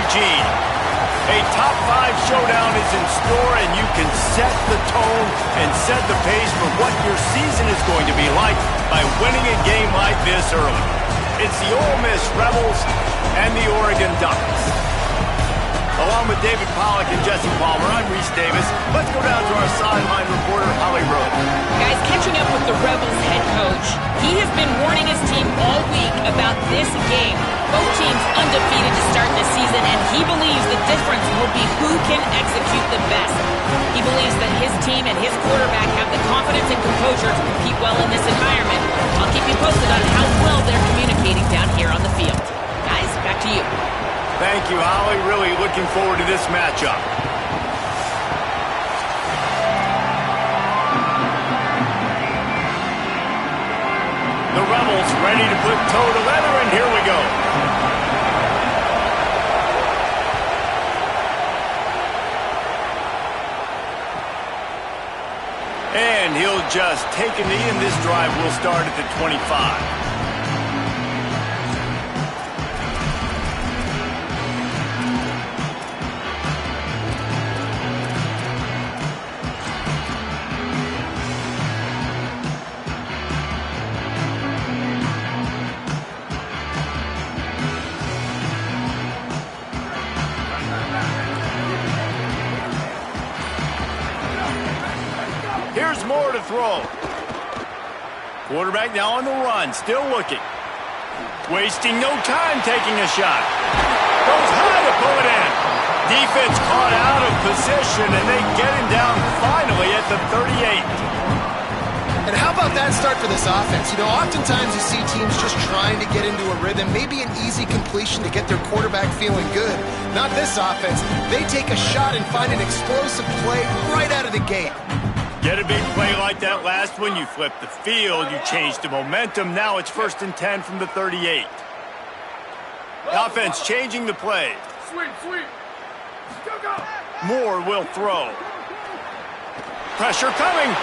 Eugene. A top 5 showdown is in store, and you can set the tone and set the pace for what your season is going to be like by winning a game like this early. It's the Ole Miss Rebels and the Oregon Ducks. Along with David Pollack and Jesse Palmer, I'm Reese Davis. Let's go down to our sideline reporter, Holly Rowe. Guys, catching up with the Rebels head coach, he has been warning his team all week about this game. Both teams undefeated to start the season, and he believes the difference will be who can execute the best. He believes that his team and his quarterback have the confidence and composure to compete well in this environment. I'll keep you posted on how well they're communicating down here on the field. Guys, back to you. Thank you, Holly. Really looking forward to this matchup. The Rebels ready to put toe to leather, and here we go. And he'll just take a knee, and this drive will start at the 25. Here's more to throw. Quarterback now on the run, still looking. Wasting no time taking a shot. Goes high to pull it in. Defense caught out of position, and they get him down finally at the 38. And how about that start for this offense? You know, oftentimes you see teams just trying to get into a rhythm, maybe an easy completion to get their quarterback feeling good. Not this offense. They take a shot and find an explosive play right out of the gate. Get a big play like that last one, you flip the field, you change the momentum. Now it's 1st and 10 from the 38. The offense changing the play. Sweet. Go. Moore will throw. Pressure coming.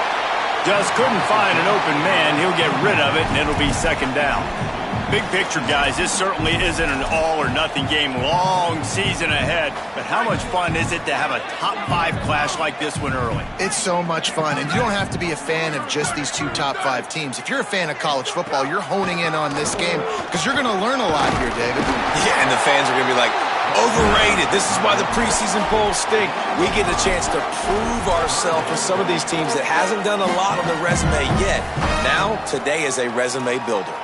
Just couldn't find an open man. He'll get rid of it, and it'll be 2nd down. Big picture, guys, this certainly isn't an all-or-nothing game. Long season ahead, but how much fun is it to have a top 5 clash like this one early? It's so much fun, and you don't have to be a fan of just these 2 top 5 teams. If you're a fan of college football, you're honing in on this game because you're going to learn a lot here, David. Yeah, and the fans are going to be like, overrated. This is why the preseason polls stink. We get a chance to prove ourselves with some of these teams that hasn't done a lot on the resume yet. Now, today is a resume builder.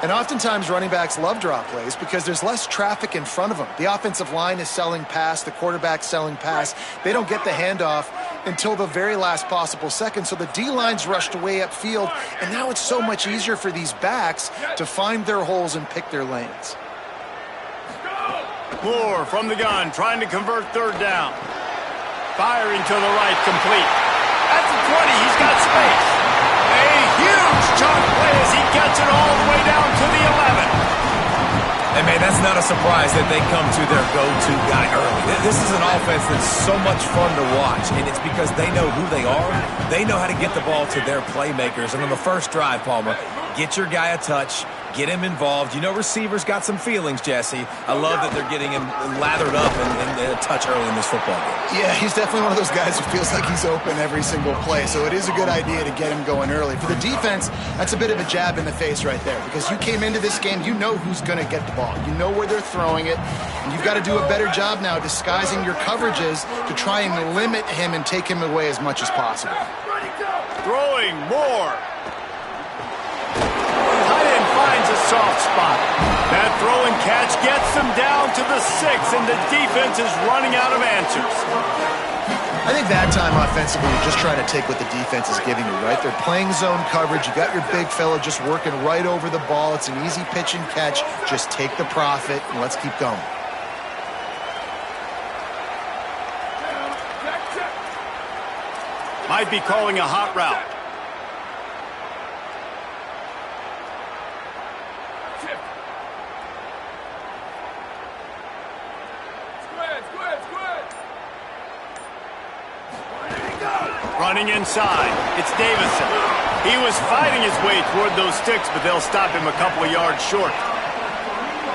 And oftentimes running backs love draw plays because there's less traffic in front of them. The offensive line is selling pass, the quarterback's selling pass. They don't get the handoff until the very last possible second, so the D-line's rushed away upfield, and now it's so much easier for these backs to find their holes and pick their lanes. Moore from the gun, trying to convert 3rd down. Firing to the right, complete. At the 20, he's got space. A huge chunk play as he gets it all the way down to the 11. And, man, that's not a surprise that they come to their go-to guy early. This is an offense that's so much fun to watch, and it's because they know who they are. They know how to get the ball to their playmakers. And on the first drive, Palmer, get your guy a touch, get him involved. You know receivers got some feelings, Jesse. I love that they're getting him lathered up and a touch early in this football game. Yeah, he's definitely one of those guys who feels like he's open every single play, so it is a good idea to get him going early. For the defense, that's a bit of a jab in the face right there because you came into this game, you know who's going to get the ball. You know where they're throwing it, and you've got to do a better job now disguising your coverages to try and limit him and take him away as much as possible. Throwing more. Tight end finds a soft spot. That throw and catch gets them down to the 6, and the defense is running out of answers. I think that time offensively, you're just trying to take what the defense is giving you, right? They're playing zone coverage. You got your big fella just working right over the ball. It's an easy pitch and catch. Just take the profit, and let's keep going. Might be calling a hot route. Running inside, it's Davison. He was fighting his way toward those sticks, but they'll stop him a couple of yards short.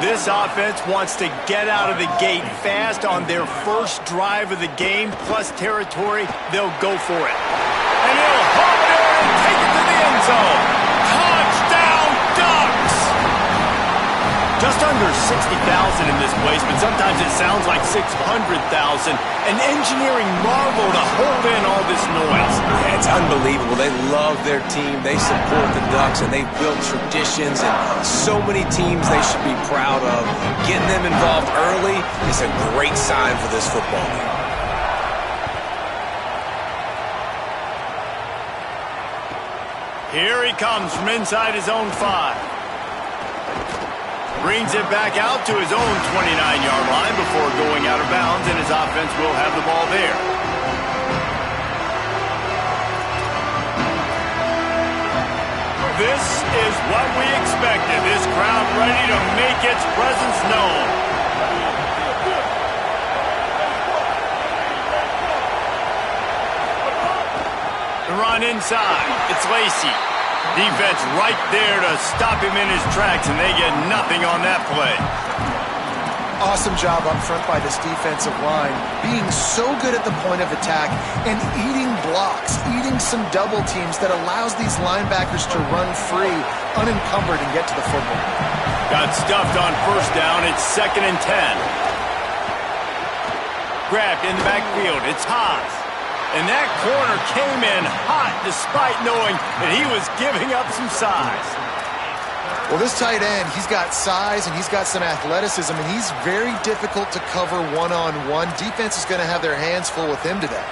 This offense wants to get out of the gate fast on their first drive of the game, plus territory. They'll go for it. And he'll hop there and take it to the end zone. Touchdown, Ducks! Just under 60,000 in this place, but sometimes it sounds like 600,000. An engineering marvel to hold in all this noise. Yeah, it's unbelievable. They love their team. They support the Ducks, and they've built traditions and so many teams they should be proud of. Getting them involved early is a great sign for this football game. Here he comes from inside his own 5. Brings it back out to his own 29-yard line before going out of bounds, and his offense will have the ball there. This is what we expected. This crowd ready to make its presence known. The run inside. It's Lacy. Defense right there to stop him in his tracks, and they get nothing on that play. Awesome job up front by this defensive line, being so good at the point of attack and eating blocks, eating some double teams that allows these linebackers to run free, unencumbered, and get to the football. Got stuffed on first down. It's 2nd and 10. Grabbed in the backfield. It's Haas. And that corner came in hot despite knowing that he was giving up some size. Well, this tight end, he's got size and he's got some athleticism, and he's very difficult to cover one-on-one. Defense is going to have their hands full with him today.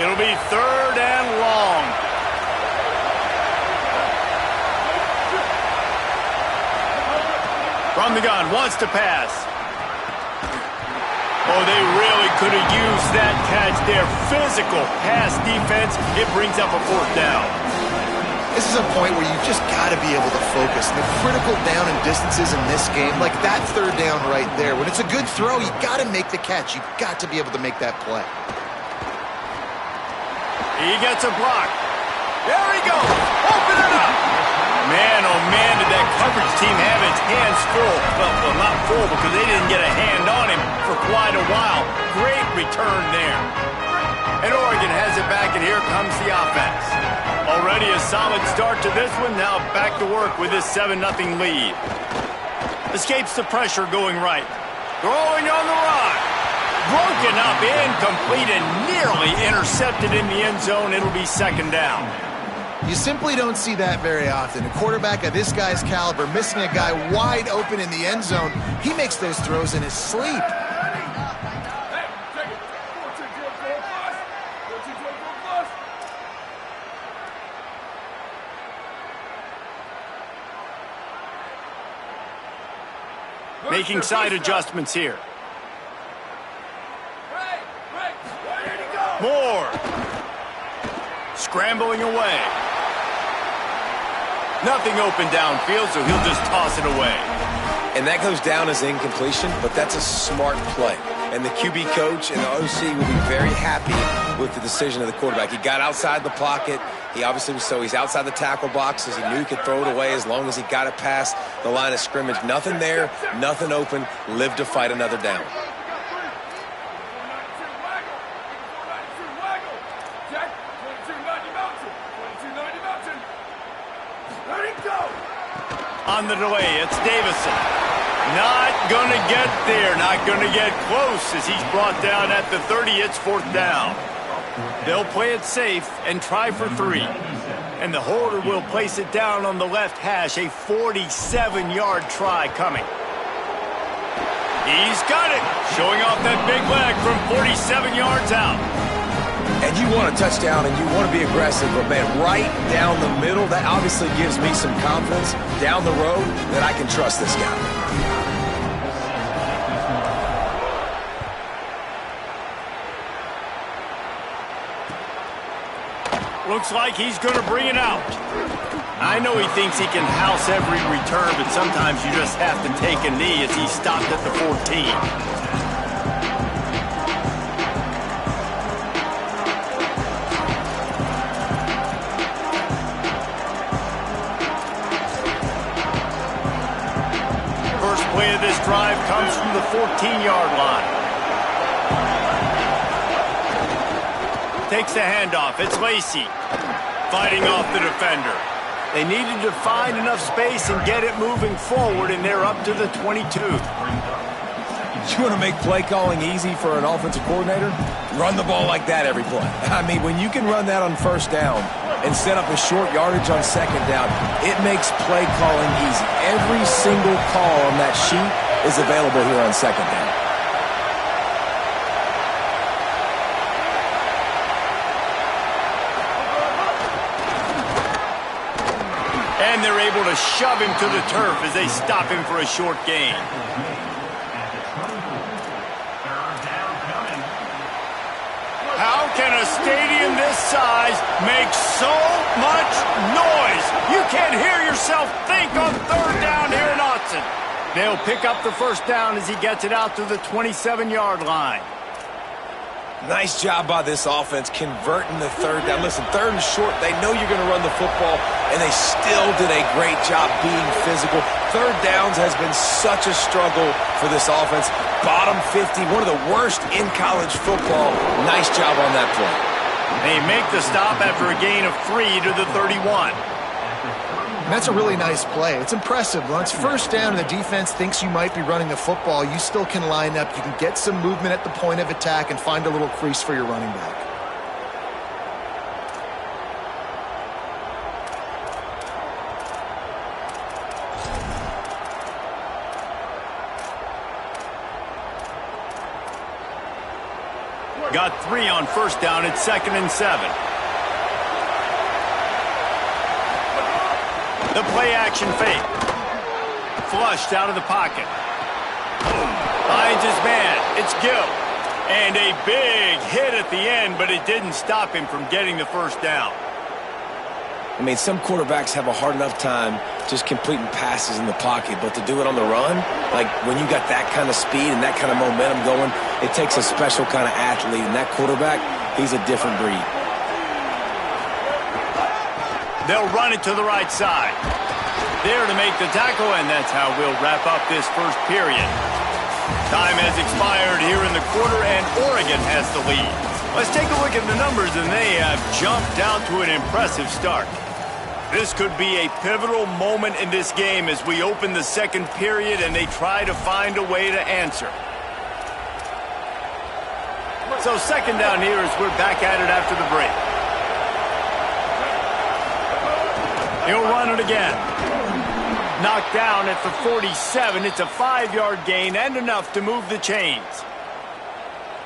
It'll be 3rd and long. From the gun, wants to pass. Oh, they really could have used that catch there. Physical pass defense. It brings up a 4th down. This is a point where you've just got to be able to focus. The critical down and distances in this game, like that 3rd down right there. When it's a good throw, you got to make the catch. You've got to be able to make that play. He gets a block. There he goes. Open it up. Man, oh man, did that coverage team have its hands full. Well, not full because they didn't get a hand on him for quite a while. Great return there. And Oregon has it back, and here comes the offense. Already a solid start to this one. Now back to work with this 7-0 lead. Escapes the pressure going right. Throwing on the run. Broken up, incomplete, and nearly intercepted in the end zone. It'll be 2nd down. You simply don't see that very often. A quarterback of this guy's caliber missing a guy wide open in the end zone. He makes those throws in his sleep. Making side adjustments here. Moore. Scrambling away. Nothing open downfield, so he'll just toss it away. And that goes down as incompletion, but that's a smart play. And the QB coach and the OC will be very happy with the decision of the quarterback. He got outside the pocket. He obviously was he's outside the tackle boxes. He knew he could throw it away as long as he got it past the line of scrimmage. Nothing there, nothing open. Live to fight another down. On the delay, it's Davison. Not going to get there, not going to get close as he's brought down at the 30. It's 4th down. They'll play it safe and try for 3. And the holder will place it down on the left hash, a 47-yard try coming. He's got it, showing off that big leg from 47 yards out. And you want a touchdown and you want to be aggressive, but man, right down the middle, that obviously gives me some confidence down the road that I can trust this guy. Looks like he's going to bring it out. I know he thinks he can house every return, but sometimes you just have to take a knee as he stopped at the 14. comes from the 14-yard line. Takes the handoff. It's Lacey fighting off the defender. They needed to find enough space and get it moving forward, and they're up to the 22. You want to make play calling easy for an offensive coordinator? Run the ball like that every play. I mean, when you can run that on first down and set up a short yardage on second down, it makes play calling easy. Every single call on that sheet is available here on second down. And they're able to shove him to the turf as they stop him for a short gain. How can a stadium this size make so much noise? You can't hear yourself think on third down here in Austin. They'll pick up the first down as he gets it out to the 27-yard line. Nice job by this offense converting the third down. Listen, third and short, they know you're going to run the football, and they still did a great job being physical. Third downs has been such a struggle for this offense. Bottom 50, one of the worst in college football. Nice job on that play. They make the stop after a gain of 3 to the 31. And that's a really nice play. It's impressive. When it's first down and the defense thinks you might be running the football, you still can line up. You can get some movement at the point of attack and find a little crease for your running back. Got 3 on first down at 2nd and 7. The play-action fake. Flushed out of the pocket. Finds his man. It's Gill. And a big hit at the end, but it didn't stop him from getting the first down. I mean, some quarterbacks have a hard enough time just completing passes in the pocket, but to do it on the run, like when you got that kind of speed and that kind of momentum going, it takes a special kind of athlete, and that quarterback, he's a different breed. They'll run it to the right side. There to make the tackle, and that's how we'll wrap up this first period. Time has expired here in the quarter, and Oregon has the lead. Let's take a look at the numbers, and they have jumped out to an impressive start. This could be a pivotal moment in this game as we open the second period and they try to find a way to answer. So second down here as we're back at it after the break. He'll run it again. Knocked down at the 47. It's a 5-yard gain and enough to move the chains.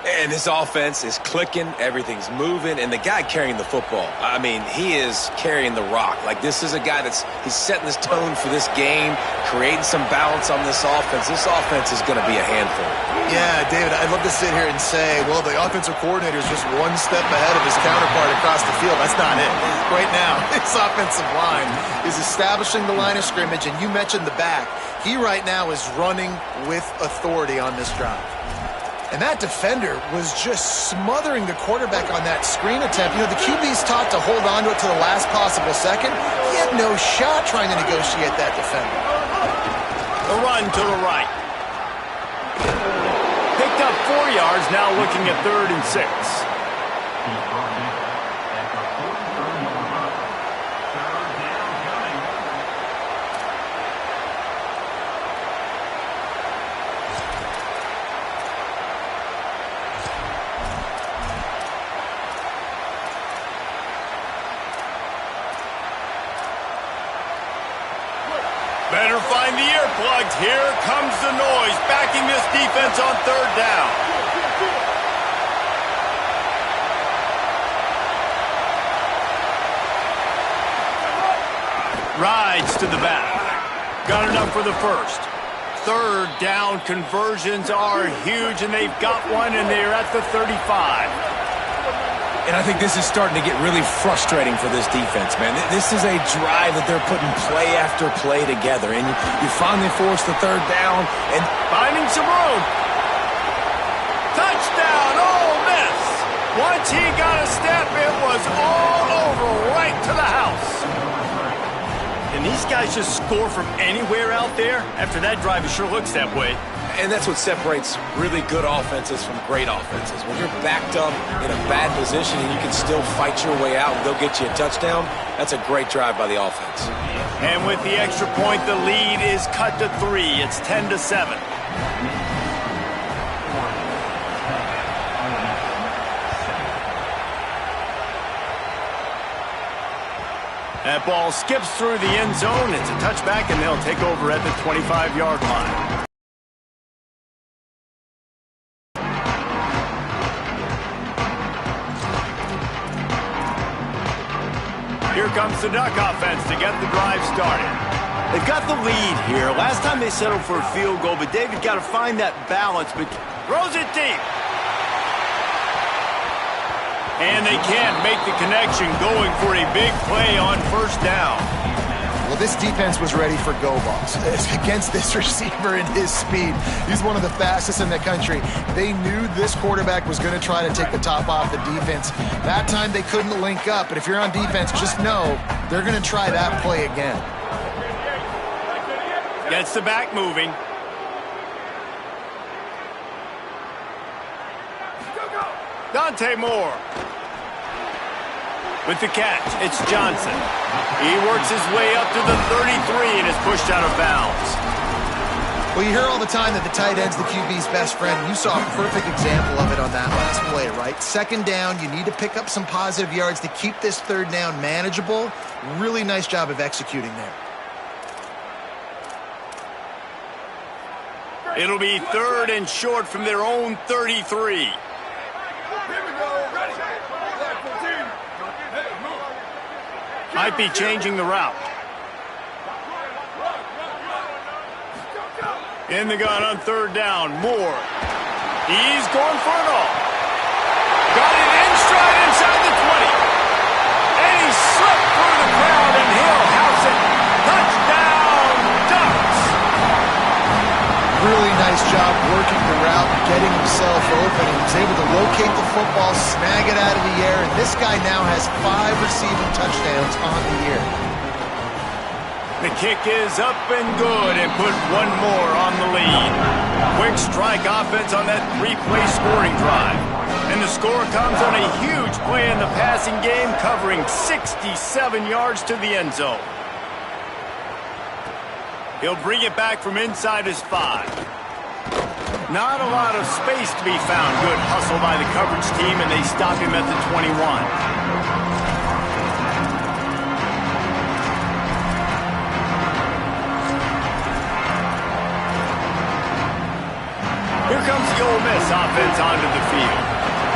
And this offense is clicking, everything's moving, and the guy carrying the football, I mean, he is carrying the rock. Like, this is a guy he's setting this tone for this game, creating some balance on this offense. This offense is going to be a handful. Yeah, David, I'd love to sit here and say, well, the offensive coordinator is just one step ahead of his counterpart across the field. That's not it. Right now, his offensive line is establishing the line of scrimmage, and you mentioned the back. He right now is running with authority on this drive. And that defender was just smothering the quarterback on that screen attempt. You know, the QB's taught to hold on to it to the last possible second. He had no shot trying to negotiate that defender. The run to the right. Picked up 4 yards, now looking at 3rd and 6. Better find the earplugs. Here comes the noise, backing this defense on 3rd down. Rides to the back. Got enough for the first. 3rd down conversions are huge, and they've got one, and they're at the 35. And I think this is starting to get really frustrating for this defense, man. This is a drive that they're putting play after play together, and you finally force the 3rd down and finding some room. Touchdown, Ole Miss. Once he got a step, it was all over, right to the house. Can these guys just score from anywhere out there? After that drive, it sure looks that way. And that's what separates really good offenses from great offenses. When you're backed up in a bad position and you can still fight your way out and go get you a touchdown, that's a great drive by the offense. And with the extra point, the lead is cut to 3. It's 10-7. That ball skips through the end zone. It's a touchback, and they'll take over at the 25-yard line. Here comes the Duck offense to get the drive started. They've got the lead here. Last time they settled for a field goal, but David got to find that balance, but throws it deep. And they can't make the connection, going for a big play on first down. Well, this defense was ready for go balls against this receiver and his speed. He's one of the fastest in the country. They knew this quarterback was going to try to take the top off the defense. That time they couldn't link up, but if you're on defense, just know they're going to try that play again. Gets the back moving. Dante Moore. With the catch, it's Johnson. He works his way up to the 33 and is pushed out of bounds. Well, you hear all the time that the tight end's the QB's best friend. You saw a perfect example of it on that last play, right? Second down, you need to pick up some positive yards to keep this third down manageable. Really nice job of executing there. It'll be 3rd and short from their own 33. Might be changing the route. In the gun on 3rd down, Moore. He's going for it all. Got it in stride inside the 20. And he slipped through the crowd, and he'll house it. Touchdown, Ducks! Really nice job working the route, getting himself open. He was able to locate the football, snag it out of the air, and this guy now has 5 receiving touchdowns on the year. The kick is up and good, and put one more on the lead. Quick strike offense on that 3-play scoring drive. And the score comes on a huge play in the passing game, covering 67 yards to the end zone. He'll bring it back from inside his 5. Not a lot of space to be found. Good hustle by the coverage team, and they stop him at the 21. Here comes the Ole Miss offense onto the field.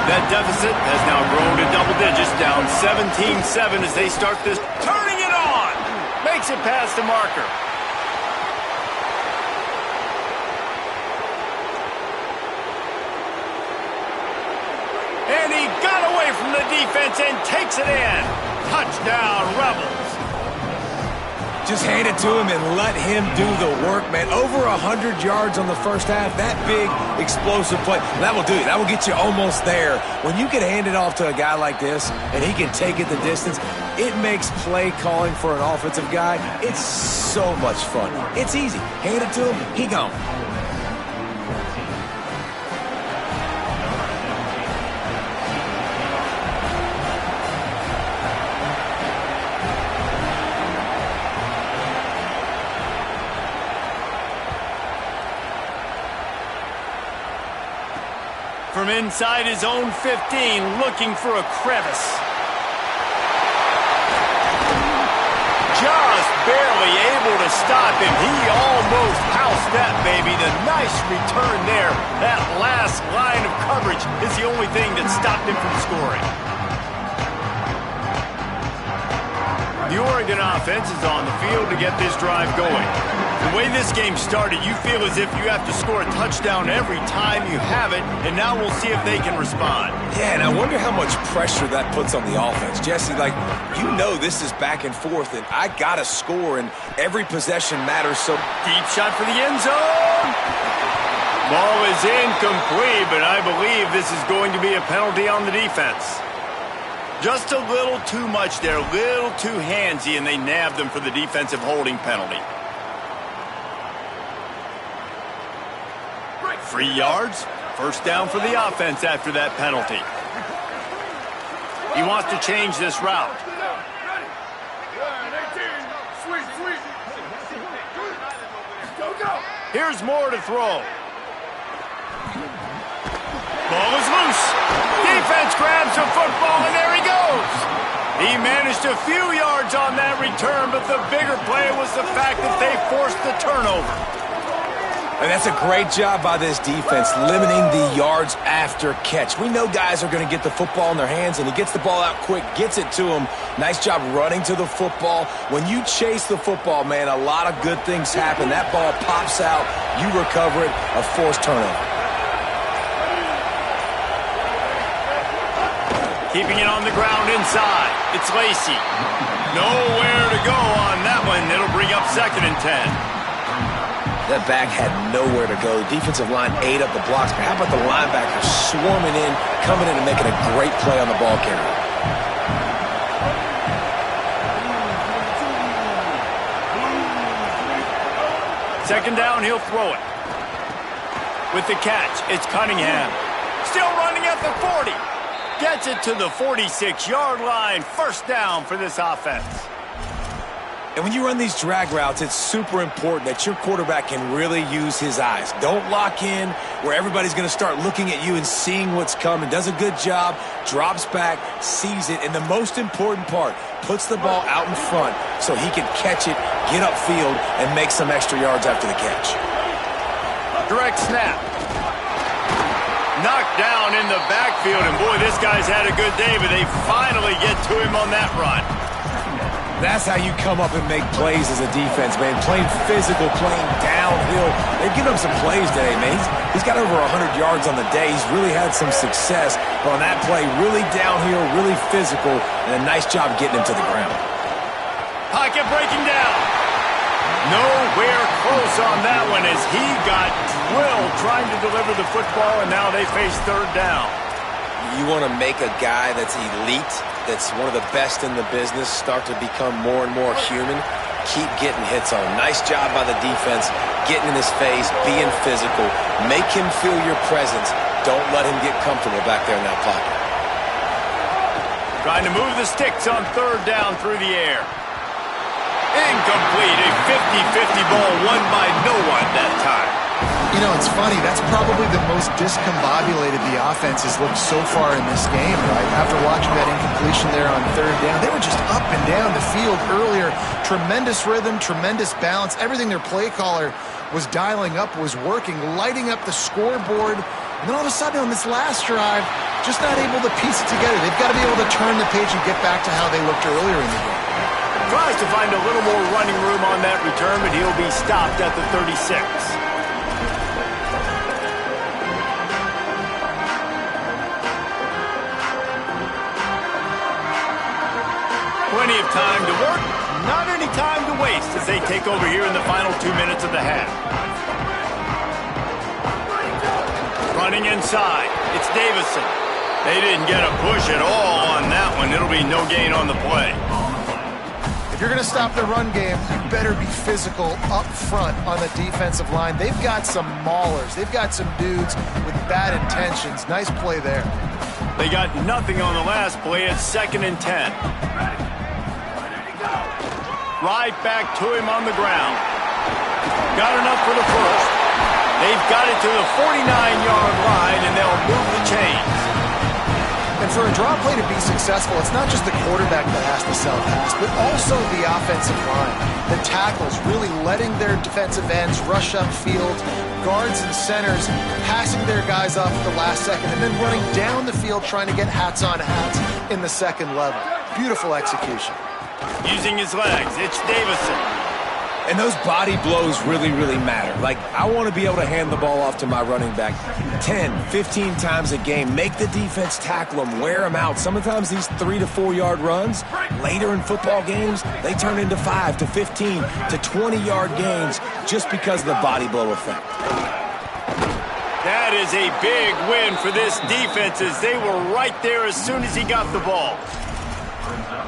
That deficit has now grown to double digits, down 17-7 as they start this. Turning it on! Makes it past the marker. And he got away from the defense and takes it in. Touchdown, Rebels. Just hand it to him and let him do the work, man. Over 100 yards on the first half. That big, explosive play. That will do it. That will get you almost there. When you can hand it off to a guy like this and he can take it the distance, it makes play calling for an offensive guy, it's so much fun. It's easy. Hand it to him, he gone. From inside his own 15, looking for a crevice. Just barely able to stop him. He almost housed that baby. The nice return there. That last line of coverage is the only thing that stopped him from scoring. The Oregon offense is on the field to get this drive going. The way this game started, you feel as if you have to score a touchdown every time you have it, and now we'll see if they can respond. Yeah, and I wonder how much pressure that puts on the offense. Jesse, like, you know this is back and forth, and I got to score, and every possession matters. So deep shot for the end zone. Ball is incomplete, but I believe this is going to be a penalty on the defense. Just a little too much there, a little too handsy, and they nabbed them for the defensive holding penalty. 3 yards. First down for the offense after that penalty. He wants to change this route. Here's more to throw. Ball is loose. Defense grabs the football, and there he goes. He managed a few yards on that return, but the bigger play was the fact that they forced the turnover. And that's a great job by this defense, limiting the yards after catch. We know guys are going to get the football in their hands, and he gets the ball out quick, gets it to him. Nice job running to the football. When you chase the football, man, a lot of good things happen. That ball pops out, you recover it, a forced turnover. Keeping it on the ground inside. It's Lacy. Nowhere to go on that one. It'll bring up 2nd and 10. That back had nowhere to go. The defensive line ate up the blocks, but how about the linebackers swarming in, coming in and making a great play on the ball carrier? Second down, he'll throw it. With the catch, it's Cunningham. Still running at the 40. Gets it to the 46-yard line. First down for this offense. And when you run these drag routes, it's super important that your quarterback can really use his eyes. Don't lock in where everybody's going to start looking at you and seeing what's coming. Does a good job, drops back, sees it, and the most important part, puts the ball out in front so he can catch it, get upfield, and make some extra yards after the catch. Direct snap. Knocked down in the backfield, and boy, this guy's had a good day, but they finally get to him on that run. That's how you come up and make plays as a defense, man. Playing physical, playing downhill. They've given him some plays today, man. He's got over 100 yards on the day. He's really had some success. But on that play, really downhill, really physical, and a nice job getting him to the ground. Pocket breaking down. Nowhere close on that one as he got drilled trying to deliver the football, and now they face 3rd down. You want to make a guy that's elite, that's one of the best in the business, start to become more and more human, keep getting hits on him. Nice job by the defense, getting in his face, being physical. Make him feel your presence. Don't let him get comfortable back there in that pocket. Trying to move the sticks on 3rd down through the air. Incomplete. A 50-50 ball won by no one that time. You know, it's funny. That's probably the most discombobulated the offense has looked so far in this game, right? After watching that incompletion there on 3rd down, they were just up and down the field earlier. Tremendous rhythm, tremendous balance. Everything their play caller was dialing up was working, lighting up the scoreboard. And then all of a sudden on this last drive, just not able to piece it together. They've got to be able to turn the page and get back to how they looked earlier in the game. Tries to find a little more running room on that return, but he'll be stopped at the 36. Plenty of time to work, not any time to waste as they take over here in the final 2 minutes of the half. Running inside, it's Davison. They didn't get a push at all on that one. It'll be no gain on the play. If you're going to stop the run game, you better be physical up front on the defensive line. They've got some maulers. They've got some dudes with bad intentions. Nice play there. They got nothing on the last play. It's 2nd and 10. Right back to him on the ground. Got enough for the first. They've got it to the 49-yard line, and they'll move the chains. And for a draw play to be successful, it's not just the quarterback that has to sell pass, but also the offensive line. The tackles really letting their defensive ends rush upfield, guards and centers passing their guys off at the last second, and then running down the field trying to get hats on hats in the second level. Beautiful execution. Using his legs, it's Davison. And those body blows really, really matter. Like, I want to be able to hand the ball off to my running back 10, 15 times a game. Make the defense tackle them, wear them out. Sometimes these 3 to 4 yard runs, later in football games, they turn into 5 to 15 to 20-yard gains just because of the body blow effect. That is a big win for this defense as they were right there as soon as he got the ball.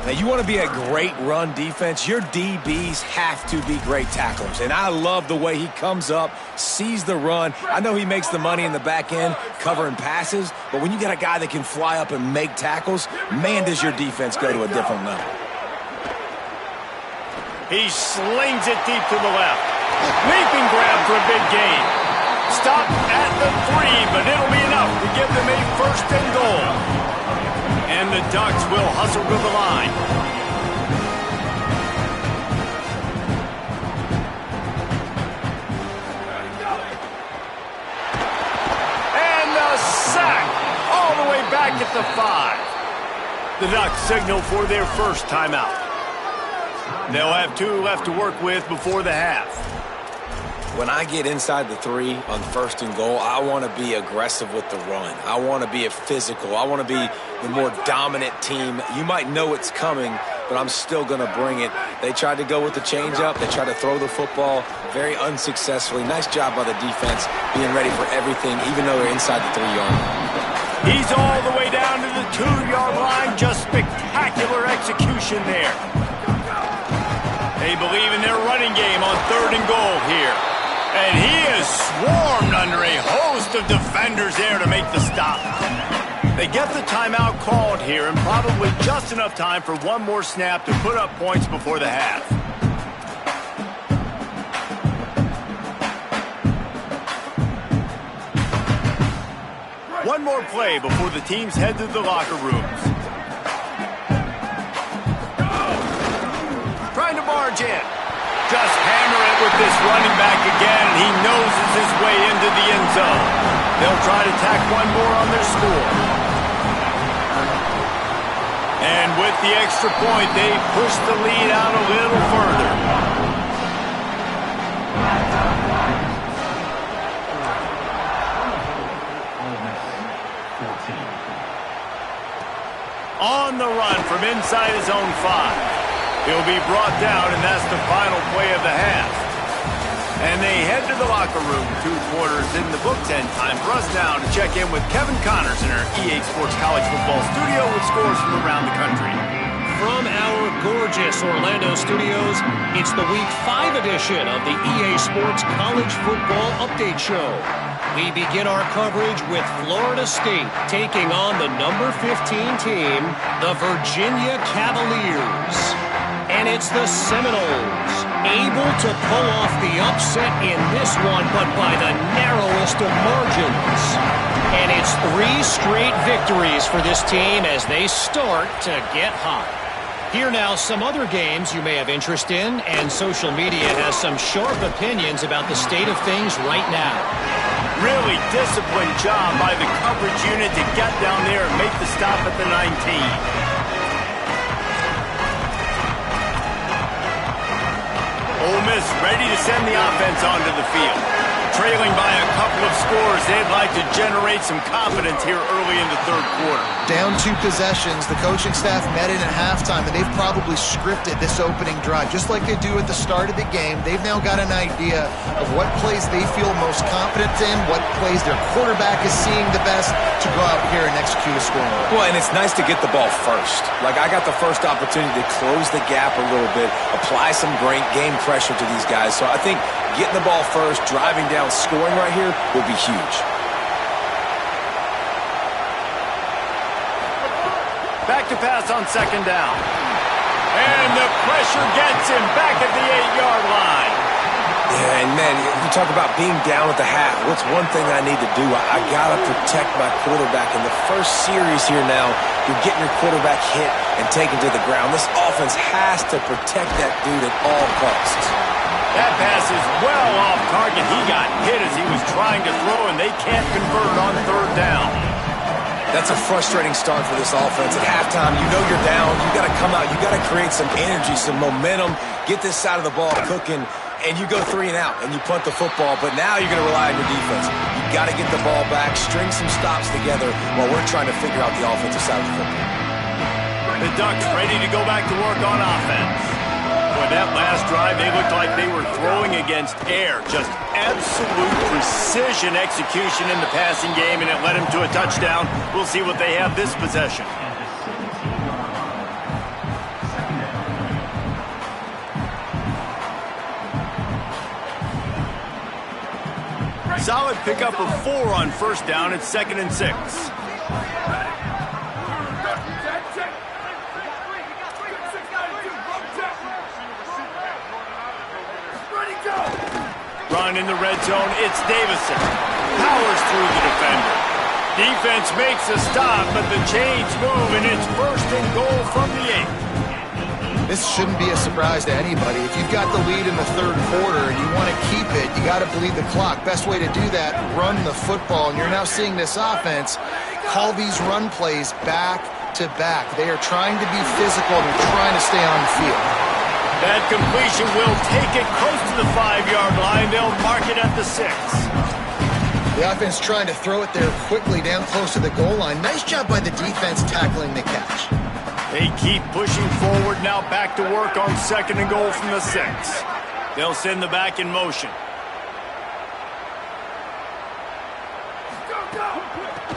Now, you want to be a great run defense, your DBs have to be great tacklers. And I love the way he comes up, sees the run. I know he makes the money in the back end covering passes, but when you got a guy that can fly up and make tackles, man, does your defense go to a different level. He slings it deep to the left. Leaping grab for a big gain. Stop at the 3, but it'll be enough to give them a 1st and goal. And the Ducks will hustle to the line. And the sack all the way back at the 5. The Ducks signal for their first timeout. They'll have 2 left to work with before the half. When I get inside the 3 on 1st and goal, I want to be aggressive with the run. I want to be physical. I want to be the more dominant team. You might know it's coming, but I'm still going to bring it. They tried to go with the changeup. They tried to throw the football very unsuccessfully. Nice job by the defense being ready for everything, even though they're inside the 3-yard line. He's all the way down to the 2-yard line. Just spectacular execution there. They believe in their running game on 3rd and goal here. And he is swarmed under a host of defenders there to make the stop. They get the timeout called here, and probably just enough time for one more snap to put up points before the half. One more play before the teams head to the locker rooms. Trying to barge in. Just hammer it with this running back again. He noses his way into the end zone. They'll try to tack one more on their score. And with the extra point, they push the lead out a little further. On the run from inside his own 5. He'll be brought down, and that's the final play of the half. And they head to the locker room, 2 quarters in the books, and time for us now to check in with Kevin Connors in our EA Sports College Football studio with scores from around the country. From our gorgeous Orlando studios, it's the Week 5 edition of the EA Sports College Football Update Show. We begin our coverage with Florida State taking on the number 15 team, the Virginia Cavaliers. And it's the Seminoles, able to pull off the upset in this one, but by the narrowest of margins. And it's 3 straight victories for this team as they start to get hot. Here now, some other games you may have interest in, and social media has some sharp opinions about the state of things right now. Really disciplined job by the coverage unit to get down there and make the stop at the 19. Ole Miss ready to send the offense onto the field. Trailing by a couple of scores, they'd like to generate some confidence here early in the 3rd quarter. Down 2 possessions, the coaching staff met in at halftime, and they've probably scripted this opening drive. Just like they do at the start of the game, they've now got an idea of what plays they feel most confident in, what plays their quarterback is seeing the best to go out here and execute a scoring run. Well, and it's nice to get the ball first. Like, I got the first opportunity to close the gap a little bit, apply some great game pressure to these guys. So I think getting the ball first, driving down, scoring right here will be huge. Back to pass on 2nd down. And the pressure gets him back at the 8-yard line. Yeah, and man, you talk about being down at the half. What's one thing I need to do? I got to protect my quarterback. In the first series here now, you're getting your quarterback hit and taken to the ground. This offense has to protect that dude at all costs. That pass is well off target. He got hit as he was trying to throw, and they can't convert on 3rd down. That's a frustrating start for this offense. At halftime, you know you're down. You got to come out. You got to create some energy, some momentum, get this side of the ball cooking, and you go 3 and out, and you punt the football. But now you're going to rely on your defense. You got to get the ball back, string some stops together while we're trying to figure out the offensive side of the football. The Ducks ready to go back to work on offense. Boy, that last drive, they looked like they were throwing against air. Just absolute precision execution in the passing game, and it led them to a touchdown. We'll see what they have this possession. solid pickup of 4 on first down at 2nd and 6. Run in the red zone, it's Davison. Powers through the defender. Defense makes a stop, but the chains move, and it's 1st and goal from the 8. This shouldn't be a surprise to anybody. If you've got the lead in the 3rd quarter and you want to keep it, you got to bleed the clock. Best way to do that, run the football. And you're now seeing this offense call these run plays back to back. They are trying to be physical and they're trying to stay on the field. That completion will take it close to the 5-yard line. They'll mark it at the 6. The offense trying to throw it there quickly down close to the goal line. Nice job by the defense tackling the catch. They keep pushing forward, now back to work on 2nd and goal from the 6. They'll send the back in motion.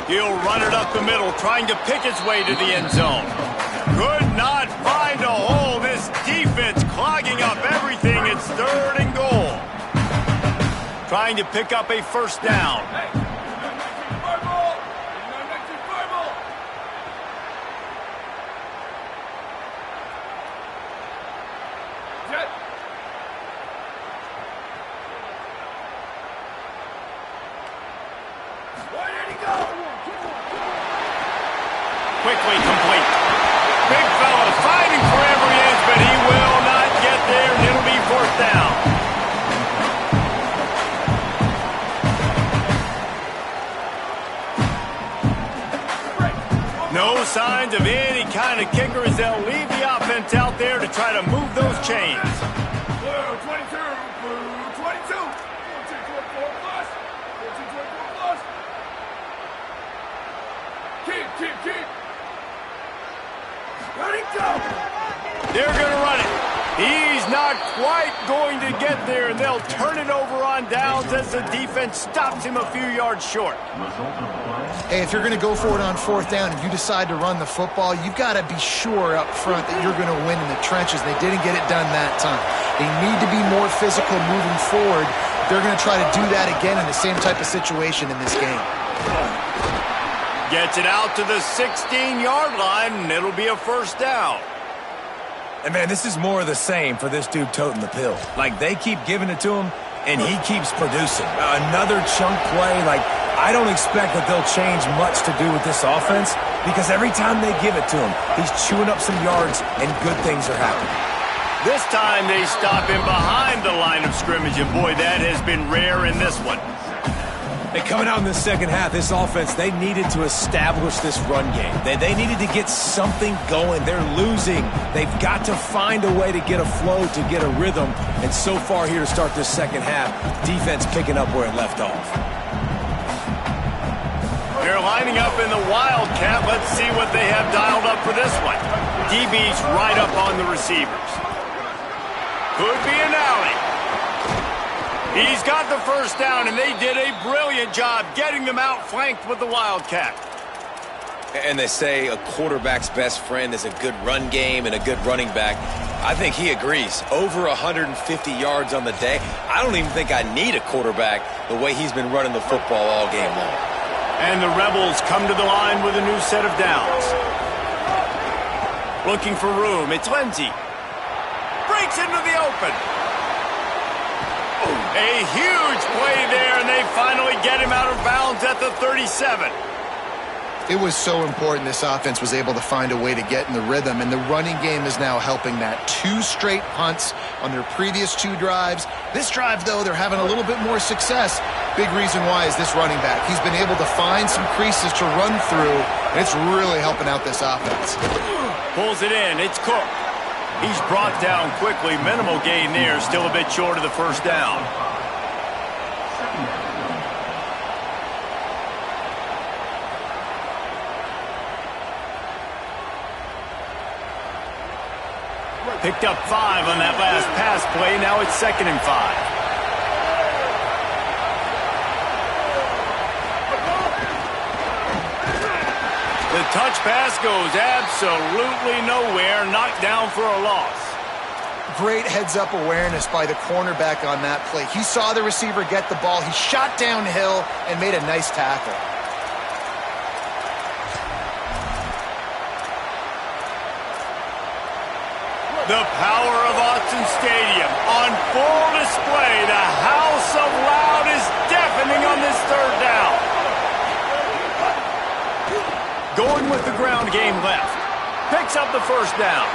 He'll run it up the middle, trying to pick his way to the end zone. Could not find a hole. This defense clogging up everything. It's 3rd and goal. Trying to pick up a 1st down. Quickly complete. Big fella fighting for every inch, but he will not get there, and it'll be 4th down. No signs of any kind of kicker as they'll leave the offense out there to try to move those chains. Blue 22, blue 22. 14-24 plus. 14-24 plus. Keep. Ready, go! They're going to run it. He's not quite going to get there, and they'll turn it over on downs as the defense stops him a few yards short. Hey, if you're going to go for it on 4th down and you decide to run the football, you've got to be sure up front that you're going to win in the trenches. They didn't get it done that time. They need to be more physical moving forward. They're going to try to do that again in the same type of situation in this game. Gets it out to the 16-yard line, and it'll be a 1st down. And, man, this is more of the same for this dude toting the pill. Like, they keep giving it to him, and he keeps producing. Another chunk play. Like, I don't expect that they'll change much to do with this offense because every time they give it to him, he's chewing up some yards, and good things are happening. This time they stop him behind the line of scrimmage, and, boy, that has been rare in this one. And coming out in the 2nd half, this offense, they needed to establish this run game. They needed to get something going. They're losing. They've got to find a way to get a flow, to get a rhythm. And so far here to start this 2nd half, defense picking up where it left off. They're lining up in the Wildcat. Let's see what they have dialed up for this one. DB's right up on the receivers. Could be an alley. He's got the 1st down, and they did a brilliant job getting them outflanked with the Wildcat. And they say a quarterback's best friend is a good run game and a good running back. I think he agrees. Over 150 yards on the day. I don't even think I need a quarterback the way he's been running the football all game long. And the Rebels come to the line with a new set of downs. Looking for room. It's Lindsey. Breaks into the open. A huge play there, and they finally get him out of bounds at the 37. It was so important this offense was able to find a way to get in the rhythm, and the running game is now helping that. 2 straight punts on their previous 2 drives. This drive, though, they're having a little bit more success. Big reason why is this running back. He's been able to find some creases to run through, and it's really helping out this offense. Pulls it in. It's Cook. He's brought down quickly. Minimal gain there. Still a bit short of the 1st down. Picked up 5 on that last pass play. Now it's 2nd and 5. The touch pass goes absolutely nowhere. Knocked down for a loss. Great heads-up awareness by the cornerback on that play. He saw the receiver get the ball. He shot downhill and made a nice tackle. The power of Autzen Stadium on full display. The house of loud is deafening on this third down. Going with the ground game left. Picks up the first down.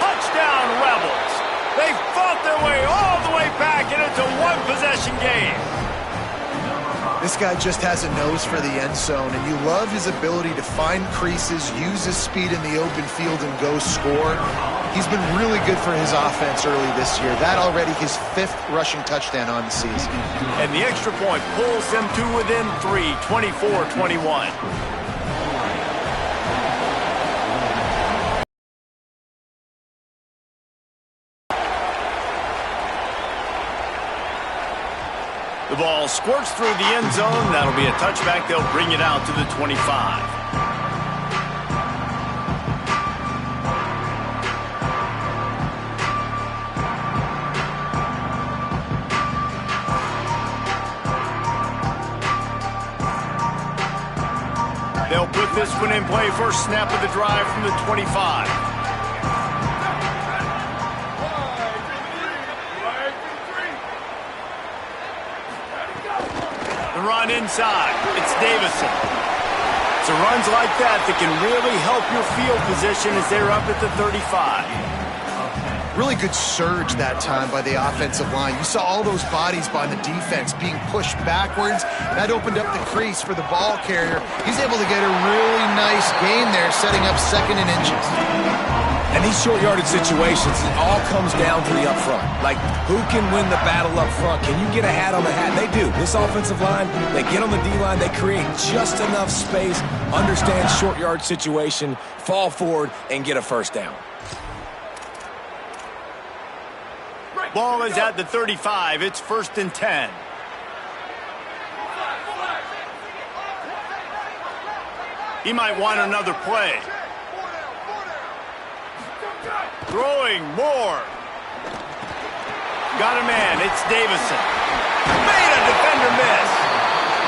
Touchdown, Rebels. They fought their way all the way back, and it's a one-possession game. This guy just has a nose for the end zone, and you love his ability to find creases, use his speed in the open field, and go score. He's been really good for his offense early this year. That already his 5th rushing touchdown on the season. And the extra point pulls them to within 3, 24-21. The ball squirts through the end zone. That'll be a touchback. They'll bring it out to the 25. They'll put this one in play. First snap of the drive from the 25. Run inside. It's Davison. So runs like that can really help your field position as they're up at the 35. Really good surge that time by the offensive line. You saw all those bodies by the defense being pushed backwards. That opened up the crease for the ball carrier. He's able to get a really nice gain there, setting up 2nd and inches. And these short yardage situations, it all comes down to the up front. Like, who can win the battle up front? Can you get a hat on the hat? They do. This offensive line, they get on the D-line, they create just enough space, understand short yard situation, fall forward, and get a first down. Ball is at the 35. It's 1st and 10. He might want another play. Throwing more. Got a man. It's Davison. Made a defender miss.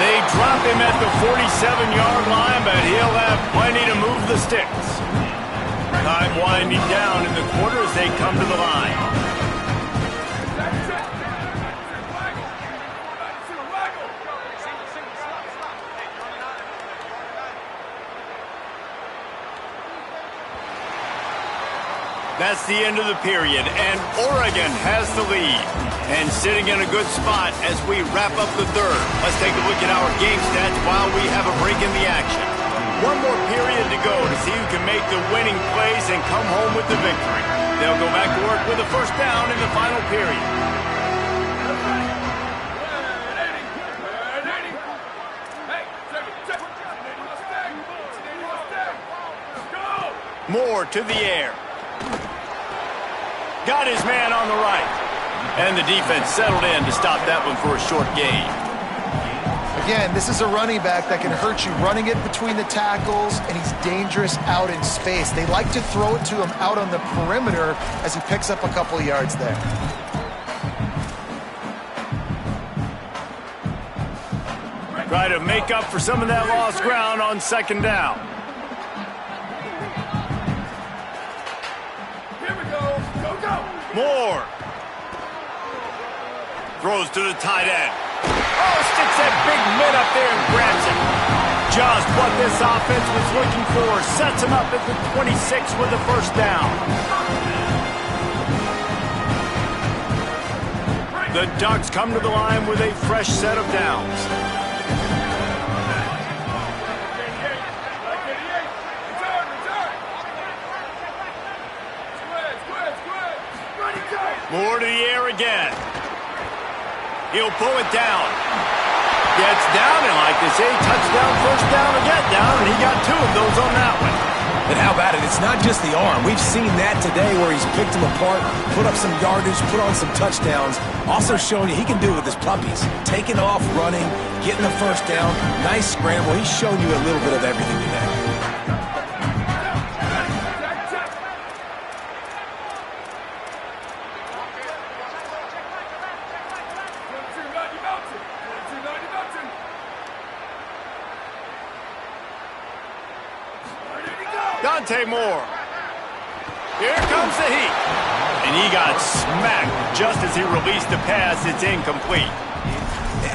They drop him at the 47-yard line, but he'll have plenty to move the sticks. Time winding down in the quarter as they come to the line. That's the end of the period, and Oregon has the lead. And sitting in a good spot as we wrap up the third. Let's take a look at our game stats while we have a break in the action. One more period to go to see who can make the winning plays and come home with the victory. They'll go back to work with a first down in the final period. Moore to the air. Got his man on the right. And the defense settled in to stop that one for a short gain. Again, this is a running back that can hurt you running it between the tackles, and he's dangerous out in space. They like to throw it to him out on the perimeter as he picks up a couple of yards there. Try to make up for some of that lost ground on 2nd down. Moore. Throws to the tight end. Oh, sticks that big mid up there and grabs it. Just what this offense was looking for. Sets him up at the 26 with the first down. The Ducks come to the line with a fresh set of downs. Moore to the air again. He'll pull it down. Gets down, and like they say, touchdown, first down, or get down, and he got 2 of those on that one. And how about it? It's not just the arm. We've seen that today where he's picked them apart, put up some yardage, put on some touchdowns. Also showing you he can do it with his puppies. Taking off, running, getting the first down. Nice scramble. He's shown you a little bit of everything today. Dante Moore. Here comes the heat. And he got smacked just as he released the pass. It's incomplete.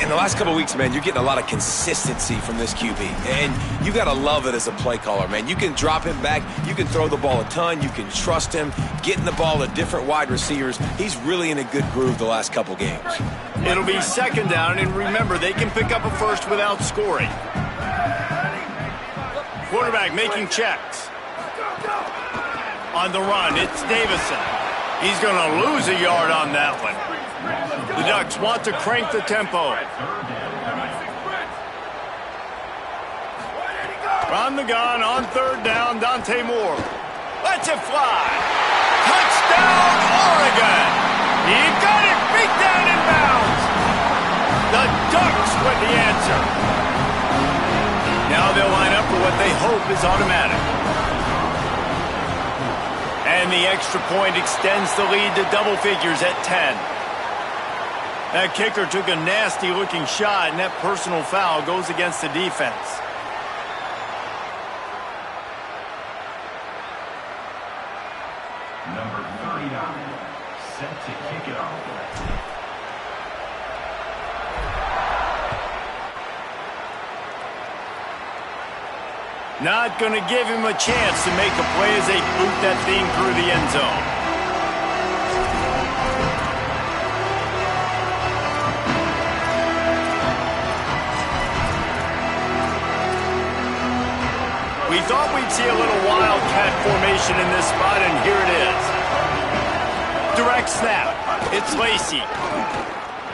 In the last couple of weeks, man, you're getting a lot of consistency from this QB. And you got to love it as a play caller, man. You can drop him back. You can throw the ball a ton. You can trust him. Getting the ball to different wide receivers. He's really in a good groove the last couple games. It'll be second down, and remember, they can pick up a first without scoring. Quarterback making checks. On the run, it's Davison. He's going to lose a yard on that one. The Ducks want to crank the tempo. From the gun on third down, Dante Moore. Lets it fly. Touchdown, Oregon. He got it beat down in bounds. The Ducks with the answer. Now they'll line up for what they hope is automatic. And the extra point extends the lead to double figures at 10. That kicker took a nasty-looking shot, and that personal foul goes against the defense. Number 39, set to kick it off. Not going to give him a chance to make a play as they boot that thing through the end zone. We thought we'd see a little wildcat formation in this spot, and here it is. Direct snap. It's Lacey.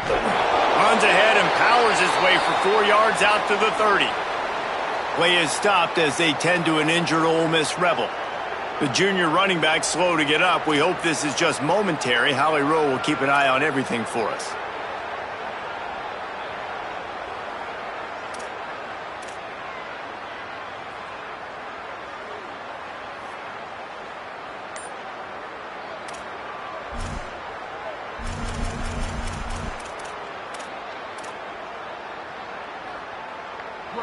Runs ahead and powers his way for 4 yards out to the 30. Play is stopped as they tend to an injured Ole Miss Rebel. The junior running back slow to get up. We hope this is just momentary. Howie Rowe will keep an eye on everything for us.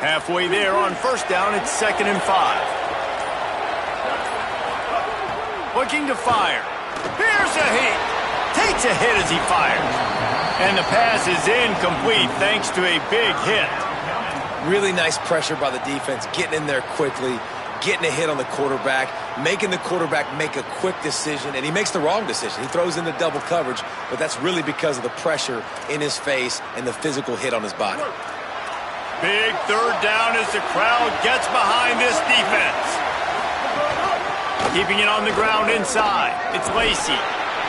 Halfway there on first down, it's 2nd and 5. Looking to fire. Here's a hit. Takes a hit as he fires. And the pass is incomplete thanks to a big hit. Really nice pressure by the defense, getting in there quickly, getting a hit on the quarterback, making the quarterback make a quick decision, and he makes the wrong decision. He throws into double coverage, but that's really because of the pressure in his face and the physical hit on his body. Big third down as the crowd gets behind this defense. Keeping it on the ground inside. It's Lacey.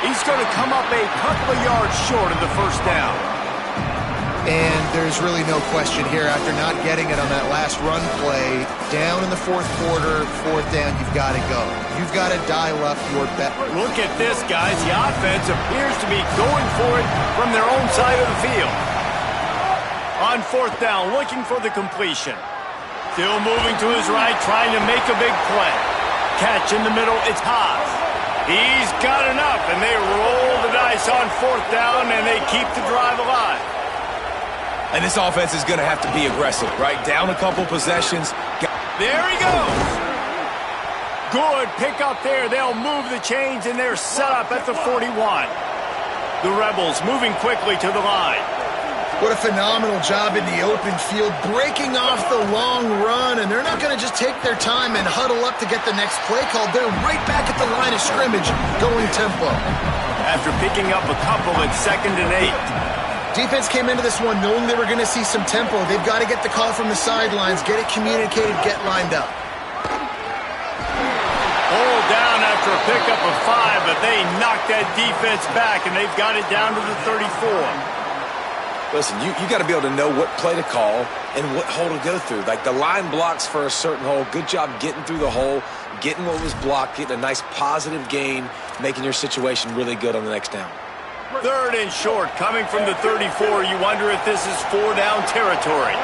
He's going to come up a couple of yards short of the first down. And there's really no question here, after not getting it on that last run play, down in the fourth quarter, fourth down, you've got to go. You've got to dial up your bet. Look at this, guys. The offense appears to be going for it from their own side of the field. On fourth down, looking for the completion. Still moving to his right, trying to make a big play. Catch in the middle, it's Haas. He's got enough, and they roll the dice on fourth down, and they keep the drive alive. And this offense is going to have to be aggressive, right? Down a couple possessions. There he goes. Good pick up there. They'll move the chains, and they're set up at the 41. The Rebels moving quickly to the line. What a phenomenal job in the open field, breaking off the long run, and they're not going to just take their time and huddle up to get the next play called. They're right back at the line of scrimmage, going tempo. After picking up a couple, it's 2nd and 8. Defense came into this one knowing they were going to see some tempo. They've got to get the call from the sidelines, get it communicated, get lined up. Hold down after a pickup of 5, but they knocked that defense back, and they've got it down to the 34. Listen, you got to be able to know what play to call and what hole to go through. Like, the line blocks for a certain hole. Good job getting through the hole, getting what was blocked, getting a nice positive gain, making your situation really good on the next down. 3rd and short, coming from the 34. You wonder if this is 4-down territory.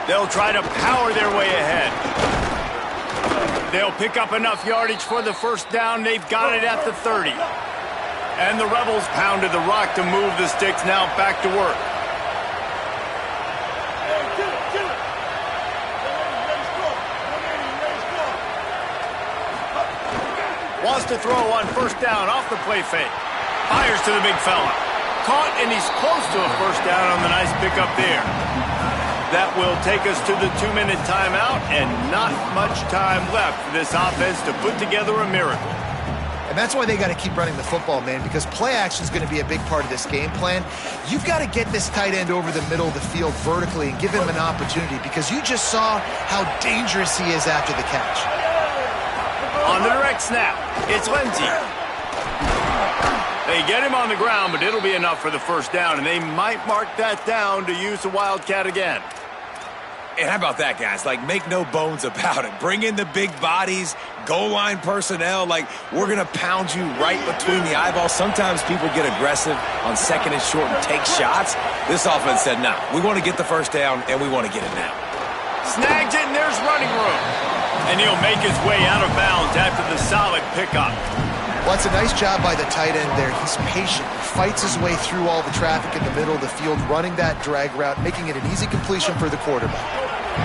They'll try to power their way ahead. They'll pick up enough yardage for the first down. They've got it at the 30. And the Rebels pounded the rock to move the sticks. Now back to work. Wants to throw on first down off the play fake. Fires to the big fella. Caught, and he's close to a first down on the nice pickup there. That will take us to the 2-minute timeout, and not much time left for this offense to put together a miracle. And that's why they got to keep running the football, man, because play action is going to be a big part of this game plan. You've got to get this tight end over the middle of the field vertically and give him an opportunity, because you just saw how dangerous he is after the catch. On the direct snap, it's Lindsey. They get him on the ground, but it'll be enough for the first down, and they might mark that down to use the Wildcat again. And how about that, guys? Like, make no bones about it. Bring in the big bodies, goal line personnel. Like, we're going to pound you right between the eyeballs. Sometimes people get aggressive on second and short and take shots. This offense said, nah, we want to get the first down, and we want to get it now. Snags it, and there's running room. And he'll make his way out of bounds after the solid pickup. Well, it's a nice job by the tight end there. He's patient. He fights his way through all the traffic in the middle of the field, running that drag route, making it an easy completion for the quarterback.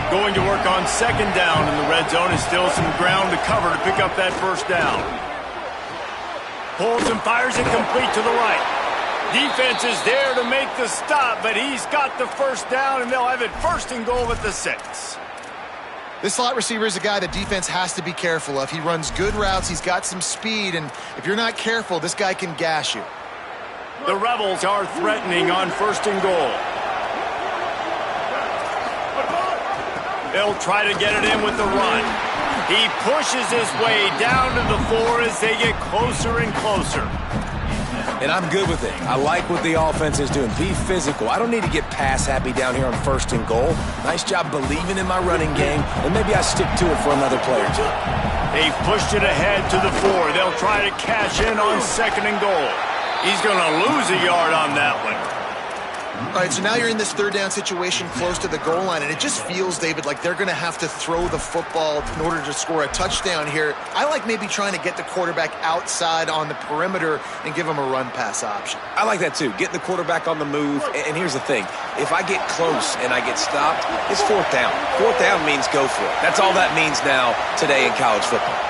Going to work on second down in the red zone is still some ground to cover to pick up that first down. Pulls and fires it complete to the right. Defense is there to make the stop, but he's got the first down, and they'll have it first and goal at the 6. This slot receiver is a guy the defense has to be careful of. He runs good routes, he's got some speed, and if you're not careful, this guy can gash you. The Rebels are threatening on first and goal. They'll try to get it in with the run. He pushes his way down to the 4 as they get closer and closer. And I'm good with it. I like what the offense is doing. Be physical. I don't need to get pass happy down here on first and goal. Nice job believing in my running game, and maybe I stick to it for another play or two. They've pushed it ahead to the 4. They'll try to cash in on second and goal. He's going to lose a yard on that one. All right, so now you're in this third down situation close to the goal line, and it just feels, David, like they're going to have to throw the football in order to score a touchdown here. I like maybe trying to get the quarterback outside on the perimeter and give him a run-pass option. I like that, too. Getting the quarterback on the move. And here's the thing. If I get close and I get stopped, it's fourth down. Fourth down means go for it. That's all that means now today in college football.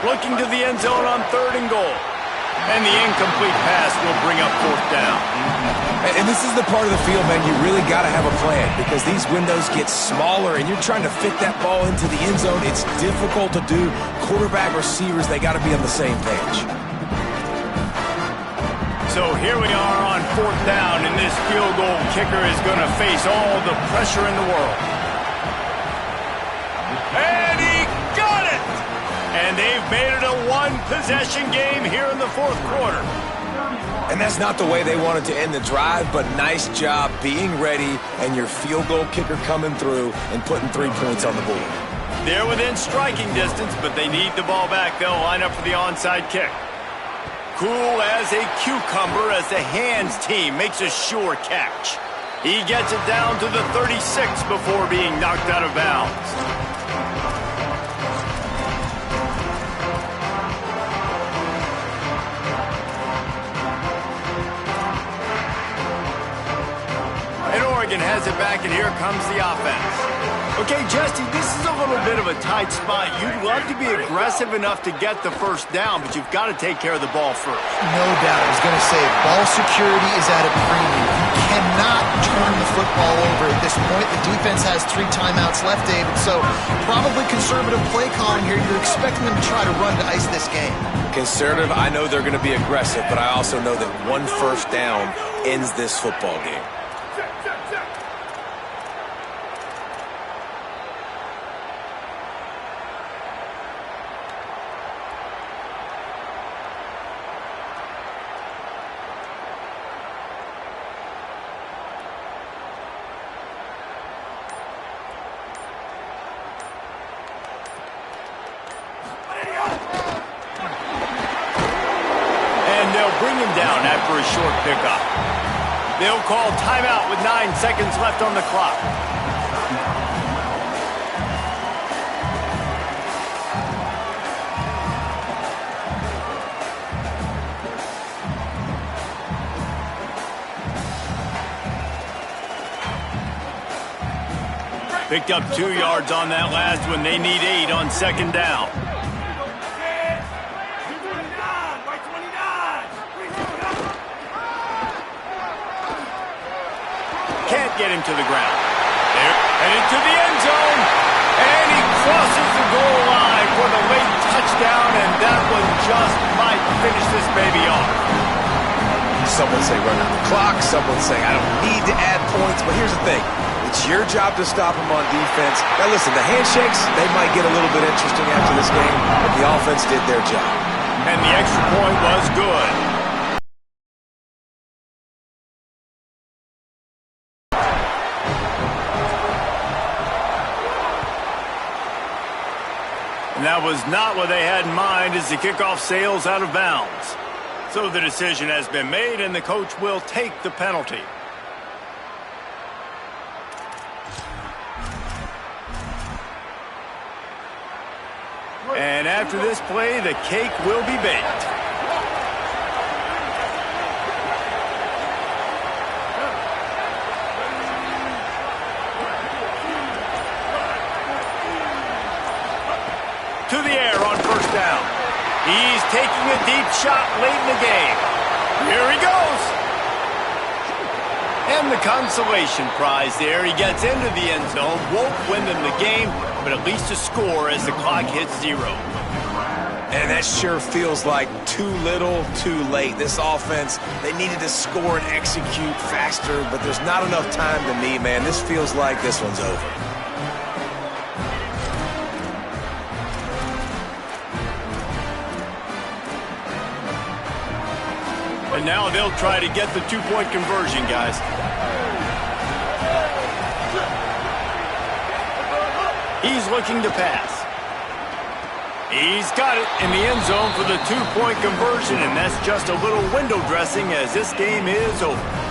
Looking to the end zone on third and goal. And the incomplete pass will bring up fourth down. And this is the part of the field, man, you really got to have a plan, because these windows get smaller and you're trying to fit that ball into the end zone. It's difficult to do. Quarterback, receivers, they got to be on the same page. So here we are on fourth down, and this field goal kicker is going to face all the pressure in the world. And he got it! And they've made it a one-possession game here in the fourth quarter. And that's not the way they wanted to end the drive, but nice job being ready and your field goal kicker coming through and putting 3 points on the board. They're within striking distance, but they need the ball back. They'll line up for the onside kick. Cool as a cucumber as the hands team makes a sure catch. He gets it down to the 36 before being knocked out of bounds. Has it back, and here comes the offense. Okay, Justy, this is a little bit of a tight spot. You'd love to be aggressive enough to get the first down, but you've got to take care of the ball first. No doubt. I was going to say, ball security is at a premium. You cannot turn the football over at this point. The defense has 3 timeouts left, David, so probably conservative play calling here. You're expecting them to try to run to ice this game. Conservative, I know they're going to be aggressive, but I also know that one first down ends this football game. Bring him down after a short pickup. They'll call timeout with 9 seconds left on the clock. Picked up 2 yards on that last one. They need 8 on second down. Can't get him to the ground. They're headed to the end zone. And he crosses the goal line for the late touchdown, and that one just might finish this baby off. Some would say run out the clock. Some would say I don't need to add points. But here's the thing. It's your job to stop them on defense. Now listen, the handshakes, they might get a little bit interesting after this game, but the offense did their job. And the extra point was good. And that was not what they had in mind as the kickoff sails out of bounds. So the decision has been made, and the coach will take the penalty. And after this play, the cake will be baked. To the air on first down. He's taking a deep shot late in the game. Here he goes. And the consolation prize there. He gets into the end zone. Won't win them the game, but at least a score as the clock hits 0. And that sure feels like too little, too late. This offense, they needed to score and execute faster, but there's not enough time to me, man. This feels like this one's over. And now they'll try to get the 2-point conversion, guys. He's looking to pass. He's got it in the end zone for the 2-point conversion, and that's just a little window dressing as this game is over.